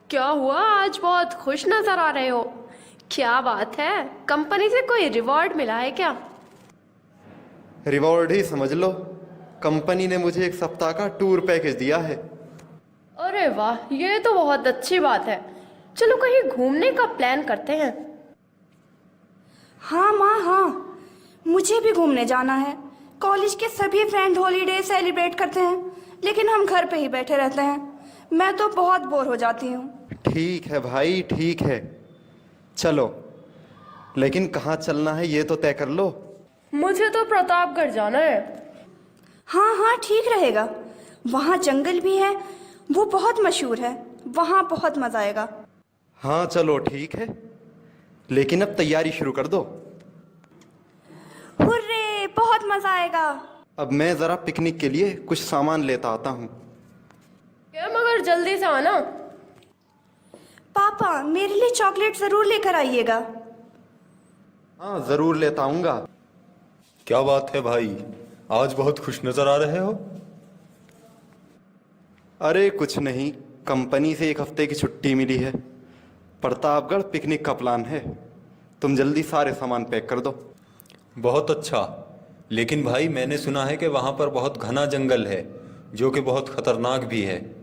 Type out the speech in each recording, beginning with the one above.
क्या हुआ, आज बहुत खुश नजर आ रहे हो? क्या बात है, कंपनी से कोई रिवॉर्ड मिला है क्या? रिवॉर्ड ही समझ लो। कंपनी ने मुझे एक सप्ताह का टूर पैकेज दिया है। अरे वाह, ये तो बहुत अच्छी बात है। चलो कहीं घूमने का प्लान करते हैं। हाँ माँ हाँ, मुझे भी घूमने जाना है। कॉलेज के सभी फ्रेंड हॉलीडे सेलिब्रेट करते हैं, लेकिन हम घर पे ही बैठे रहते हैं। मैं तो बहुत बोर हो जाती हूँ। ठीक है भाई, ठीक है, चलो। लेकिन कहाँ चलना है ये तो तय कर लो। मुझे तो प्रतापगढ़ जाना है। हाँ हाँ, ठीक रहेगा। वहाँ जंगल भी है, वो बहुत मशहूर है। वहाँ बहुत मज़ा आएगा। हाँ चलो ठीक है, लेकिन अब तैयारी शुरू कर दो। हुर्रे, बहुत मज़ा आएगा। अब मैं ज़रा पिकनिक के लिए कुछ सामान लेता आता हूँ। क्या, मगर जल्दी से आना। पापा, मेरे लिए चॉकलेट ज़रूर लेकर आइएगा। हाँ ज़रूर लेता आऊँगा। क्या बात है भाई, आज बहुत खुश नजर आ रहे हो। अरे कुछ नहीं, कंपनी से एक हफ्ते की छुट्टी मिली है। प्रतापगढ़ पिकनिक का प्लान है। तुम जल्दी सारे सामान पैक कर दो। बहुत अच्छा, लेकिन भाई मैंने सुना है कि वहाँ पर बहुत घना जंगल है, जो कि बहुत खतरनाक भी है।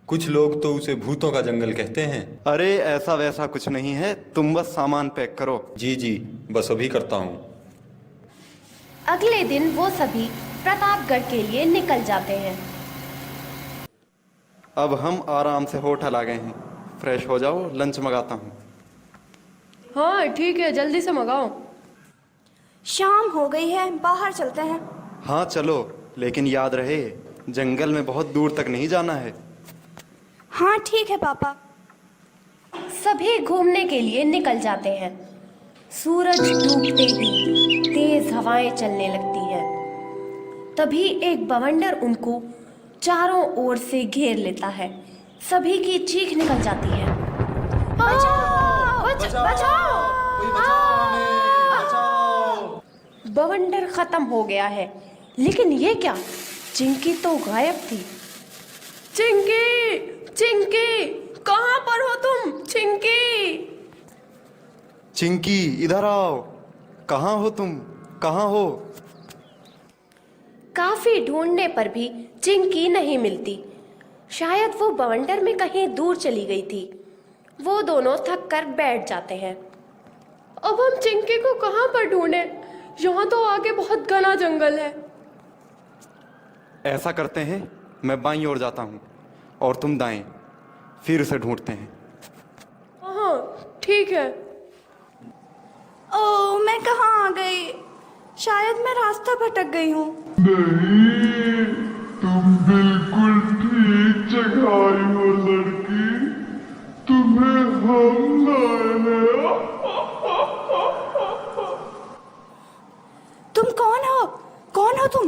कुछ लोग तो उसे भूतों का जंगल कहते हैं। अरे ऐसा वैसा कुछ नहीं है, तुम बस सामान पैक करो। जी जी, बस अभी करता हूँ। अगले दिन वो सभी प्रतापगढ़ के लिए निकल जाते हैं। अब हम आराम से होटल आ गए हैं। फ्रेश हो जाओ, लंच मंगाता हूँ। हाँ ठीक है, जल्दी से मंगाओ। शाम हो गई है, बाहर चलते हैं। हाँ चलो, लेकिन याद रहे जंगल में बहुत दूर तक नहीं जाना है। हाँ ठीक है पापा। सभी घूमने के लिए निकल जाते हैं। सूरज डूबते ही तेज हवाएं चलने लगती हैं। तभी एक बवंडर उनको चारों ओर से घेर लेता है। सभी की चीख निकल जाती है। बचाओ! बवंडर खत्म हो गया है, लेकिन ये क्या, चिंकी तो गायब थी। चिंकी, चिंकी, कहाँ पर हो तुम? चिंकी! चिंकी इधर आओ। कहाँ हो तुम, कहाँ हो? काफी ढूंढने पर भी चिंकी नहीं मिलती। शायद वो बवंडर में कहीं दूर चली गई थी। वो दोनों थक कर बैठ जाते हैं। अब हम चिंकी को कहाँ पर ढूंढें? यहाँ तो आगे बहुत घना जंगल है। ऐसा करते हैं, मैं बाईं ओर जाता हूँ और तुम दाएं, फिर उसे ढूंढते हैं। हाँ ठीक है। ओह, मैं कहाँ आ गई? शायद मैं रास्ता भटक गई हूँ। नहीं, तुम बिल्कुल ठीक जगह आई हो लड़की। तुम्हें हम लाए हैं। तुम कौन हो? कौन हो तुम?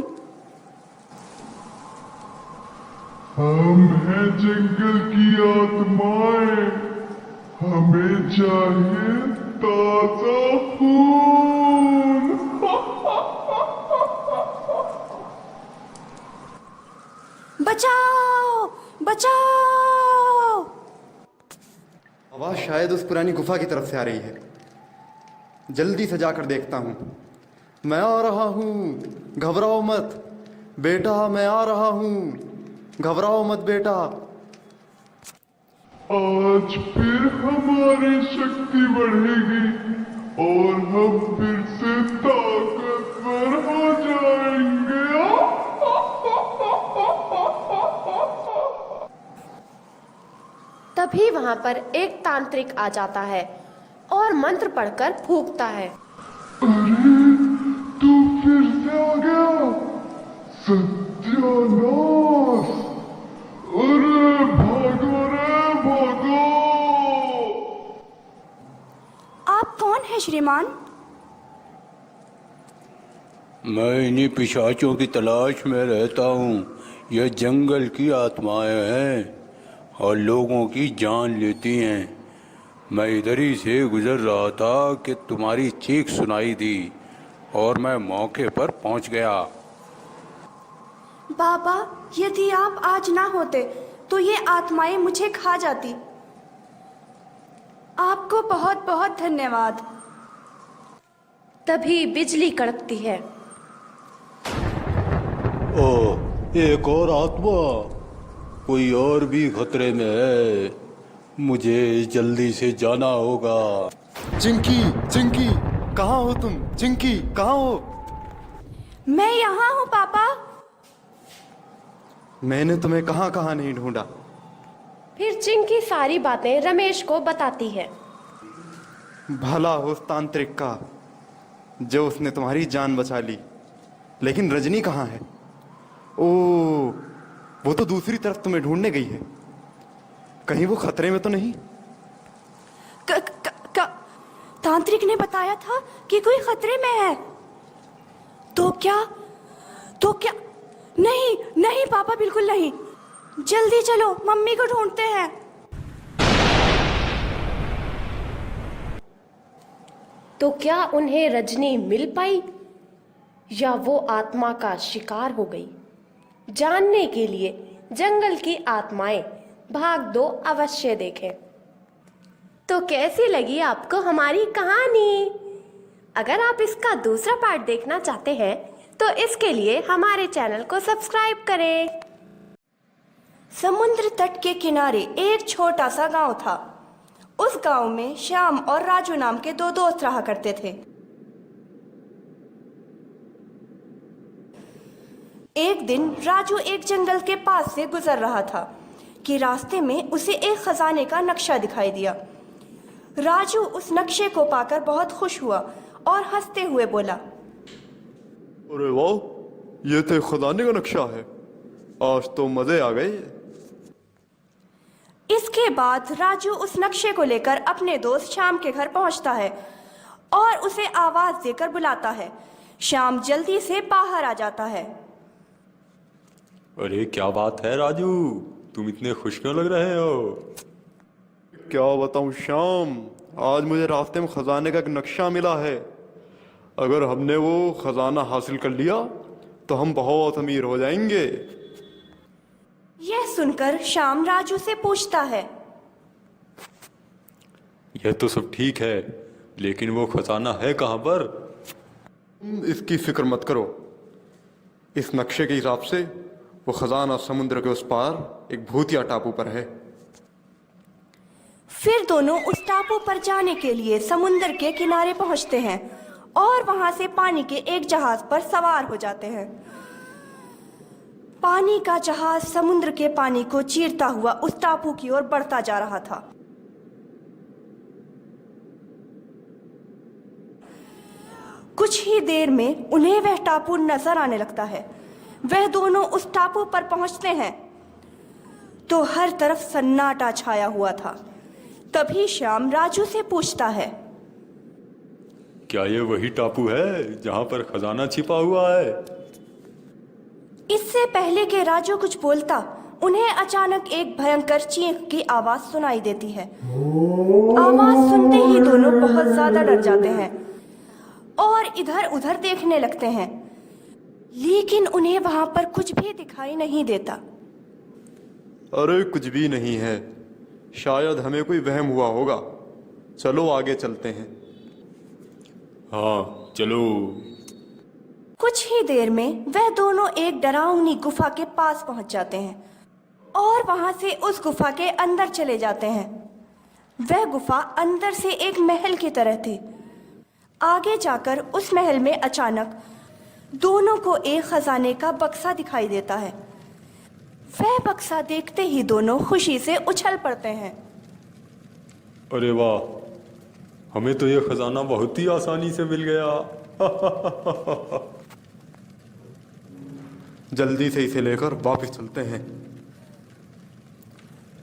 हम हैं जंगल की आत्माएं। हमें चाहिए ताजा खून। बचाओ, बचाओ! आवाज शायद उस पुरानी गुफा की तरफ से आ रही है। जल्दी से जाकर देखता हूँ। मैं आ रहा हूँ, घबराओ मत बेटा, मैं आ रहा हूँ, घबराओ मत बेटा। आज फिर हमारी शक्ति बढ़ेगी और हम फिर से ताकतवर हो जाएंगे। तभी वहां पर एक तांत्रिक आ जाता है और मंत्र पढ़कर फूंकता है। अरे, तू फिर से आ गया? सत्यानाश! अरे भागो रे भागो! आप कौन है श्रीमान? मैं इन्हीं पिशाचों की तलाश में रहता हूँ। ये जंगल की आत्माएं हैं और लोगों की जान लेती हैं। मैं इधर ही से गुजर रहा था कि तुम्हारी चीख सुनाई दी और मैं मौके पर पहुँच गया। बाबा, यदि आप आज ना होते तो ये आत्माएं मुझे खा जाती। आपको बहुत बहुत धन्यवाद। तभी बिजली कड़कती है। ओह, एक और आत्मा। कोई और भी खतरे में है। मुझे जल्दी से जाना होगा। चिंकी, चिंकी, कहाँ हो तुम? चिंकी, कहाँ हो? मैं यहाँ हूँ पापा। मैंने तुम्हें कहाँ कहाँ नहीं ढूंढा। फिर चिंकी सारी बातें रमेश को बताती है। भला हो उस तांत्रिक का जो उसने तुम्हारी जान बचा ली। लेकिन रजनी कहाँ है? ओ, वो तो दूसरी तरफ तुम्हें ढूंढने गई है। कहीं वो खतरे में तो नहीं? क, क, क, तांत्रिक ने बताया था कि कोई खतरे में है। तो क्या? नहीं नहीं पापा, बिल्कुल नहीं। जल्दी चलो, मम्मी को ढूंढते हैं। तो क्या उन्हें रजनी मिल पाई या वो आत्मा का शिकार हो गई? जानने के लिए जंगल की आत्माएं भाग 2 अवश्य देखें। तो कैसी लगी आपको हमारी कहानी? अगर आप इसका दूसरा पार्ट देखना चाहते हैं तो इसके लिए हमारे चैनल को सब्सक्राइब करें। समुद्र तट के किनारे एक छोटा सा गांव था। उस गांव में श्याम और राजू नाम के 2 दोस्त रहा करते थे। एक दिन राजू एक जंगल के पास से गुजर रहा था कि रास्ते में उसे एक खजाने का नक्शा दिखाई दिया। राजू उस नक्शे को पाकर बहुत खुश हुआ और हंसते हुए बोला, अरे वाह, ये तो खजाने का नक्शा है। आज तो मजे आ गए। इसके बाद राजू उस नक्शे को लेकर अपने दोस्त श्याम के घर पहुंचता है और उसे आवाज देकर बुलाता है। श्याम जल्दी से बाहर आ जाता है। अरे क्या बात है राजू, तुम इतने खुश क्यों लग रहे हो? क्या बताऊं श्याम, आज मुझे रास्ते में खजाने का एक नक्शा मिला है। अगर हमने वो खजाना हासिल कर लिया तो हम बहुत अमीर हो जाएंगे। यह सुनकर श्याम राजू से पूछता है, यह तो सब ठीक है, लेकिन वो खजाना है कहाँ पर? तुम इसकी फिक्र मत करो। इस नक्शे के हिसाब से वो खजाना समुद्र के उस पार एक भूतिया टापू पर है। फिर दोनों उस टापू पर जाने के लिए समुद्र के किनारे पहुंचते हैं और वहां से पानी के एक जहाज पर सवार हो जाते हैं। पानी का जहाज समुद्र के पानी को चीरता हुआ उस टापू की ओर बढ़ता जा रहा था। कुछ ही देर में उन्हें वह टापू नजर आने लगता है। वह दोनों उस टापू पर पहुंचते हैं तो हर तरफ सन्नाटा छाया हुआ था। तभी श्याम राजू से पूछता है, क्या ये वही टापू है जहाँ पर खजाना छिपा हुआ है? इससे पहले कि राजू कुछ बोलता, उन्हें अचानक एक भयंकर चीख की आवाज सुनाई देती है। आवाज सुनते ही दोनों बहुत ज्यादा डर जाते हैं और इधर उधर देखने लगते हैं, लेकिन उन्हें वहां पर कुछ भी दिखाई नहीं देता। अरे कुछ भी नहीं है, शायद हमें कोई वहम हुआ होगा। चलो आगे चलते हैं। हाँ चलो। कुछ ही देर में वह दोनों एक डरावनी गुफा के पास पहुंच जाते हैं और वहां से उस गुफा के अंदर चले जाते हैं। वह गुफा अंदर से एक महल की तरह थी। आगे जाकर उस महल में अचानक दोनों को एक खजाने का बक्सा दिखाई देता है। वह बक्सा देखते ही दोनों खुशी से उछल पड़ते हैं। अरे वाह, हमें तो यह खजाना बहुत ही आसानी से मिल गया। जल्दी से इसे लेकर वापस चलते हैं।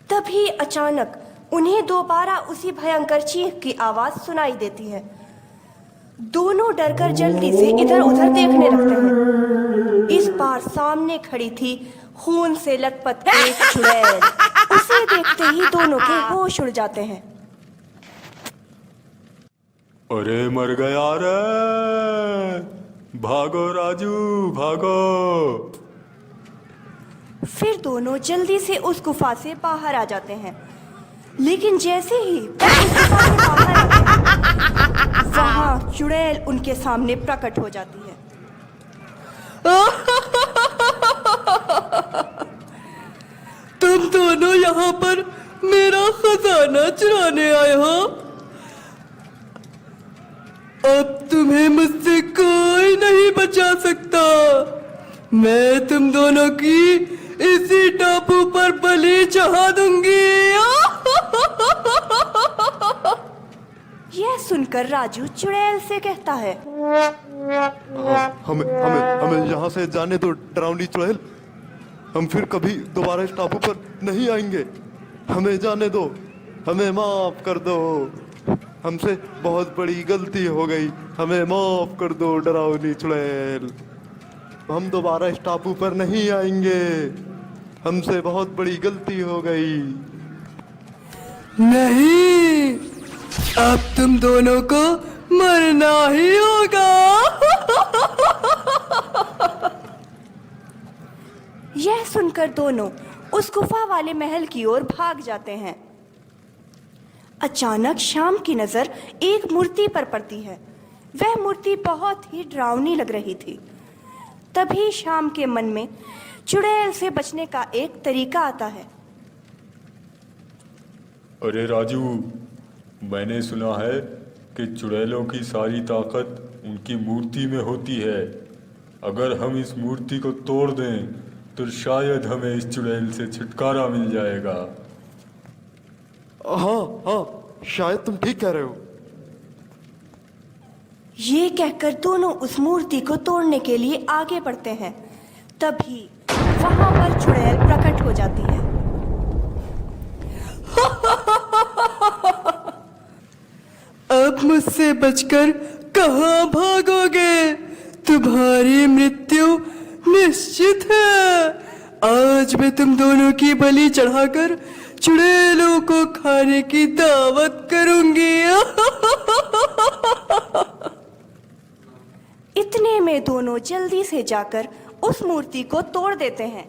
तभी अचानक उन्हें दोबारा उसी भयंकर चीख की आवाज सुनाई देती है। दोनों डरकर जल्दी से इधर उधर देखने लगते हैं। इस बार सामने खड़ी थी खून से लथपथ एक चुड़ैल। उसे देखते ही दोनों के होश उड़ जाते हैं। अरे मर गया रे, भागो राजू भागो। फिर दोनों जल्दी से उस गुफा से बाहर आ जाते हैं। लेकिन जैसे ही वह उस गुफा के बाहर आते हैं, वहां चुड़ैल उनके सामने प्रकट हो जाती है। तुम दोनों यहाँ पर मेरा खजाना चुराने आए हो। अब तुम्हें मुझसे कोई नहीं बचा सकता। मैं तुम दोनों की इसी टापू पर बलि चढ़ा दूंगी। यह सुनकर राजू चुड़ैल से कहता है, हमें हमें हमें यहाँ से जाने दो डरावनी चुड़ैल। हम फिर कभी दोबारा इस टापू पर नहीं आएंगे। हमें जाने दो, हमें माफ कर दो। हमसे बहुत बड़ी गलती हो गई, हमें माफ कर दो डरावनी चुड़ैल। हम दोबारा इस टापू पर नहीं आएंगे। हमसे बहुत बड़ी गलती हो गई। नहीं, अब तुम दोनों को मरना ही होगा। यह सुनकर दोनों उस गुफा वाले महल की ओर भाग जाते हैं। अचानक श्याम की नजर एक मूर्ति पर पड़ती है। वह मूर्ति बहुत ही डरावनी लग रही थी। तभी श्याम के मन में चुड़ैल से बचने का एक तरीका आता है। अरे राजू, मैंने सुना है कि चुड़ैलों की सारी ताकत उनकी मूर्ति में होती है। अगर हम इस मूर्ति को तोड़ दें तो शायद हमें इस चुड़ैल से छुटकारा मिल जाएगा। हाँ हाँ, शायद तुम ठीक कह रहे हो। ये कहकर दोनों उस मूर्ति को तोड़ने के लिए आगे बढ़ते हैं। तभी वहां पर चुड़ैल प्रकट हो जाती है। अब मुझसे बचकर कहाँ भागोगे? तुम्हारी मृत्यु निश्चित है। आज मैं तुम दोनों की बलि चढ़ाकर चुड़ैलों को खाने की दावत करूंगी। इतने में दोनों जल्दी से जाकर उस मूर्ति को तोड़ देते हैं।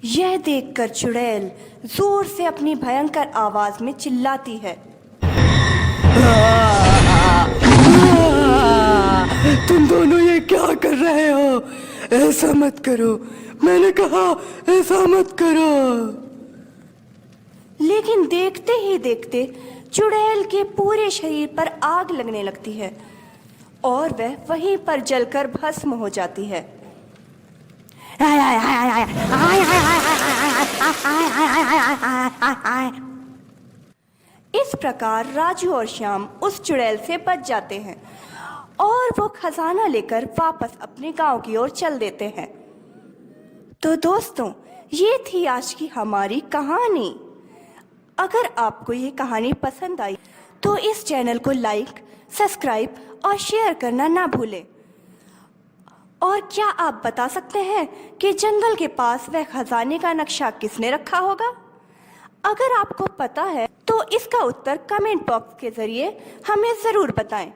यह देखकर चुड़ैल जोर से अपनी भयंकर आवाज में चिल्लाती है, तुम दोनों ये क्या कर रहे हो? ऐसा मत करो, मैंने कहा ऐसा मत करो। लेकिन देखते ही देखते चुड़ैल के पूरे शरीर पर आग लगने लगती है और वह वहीं पर जलकर भस्म हो जाती है। इस प्रकार राजू और श्याम उस चुड़ैल से बच जाते हैं और वो खजाना लेकर वापस अपने गांव की ओर चल देते हैं। तो दोस्तों, ये थी आज की हमारी कहानी। अगर आपको ये कहानी पसंद आई तो इस चैनल को लाइक, सब्सक्राइब और शेयर करना ना भूलें। और क्या आप बता सकते हैं कि जंगल के पास वह खजाने का नक्शा किसने रखा होगा? अगर आपको पता है तो इसका उत्तर कमेंट बॉक्स के जरिए हमें ज़रूर बताएं।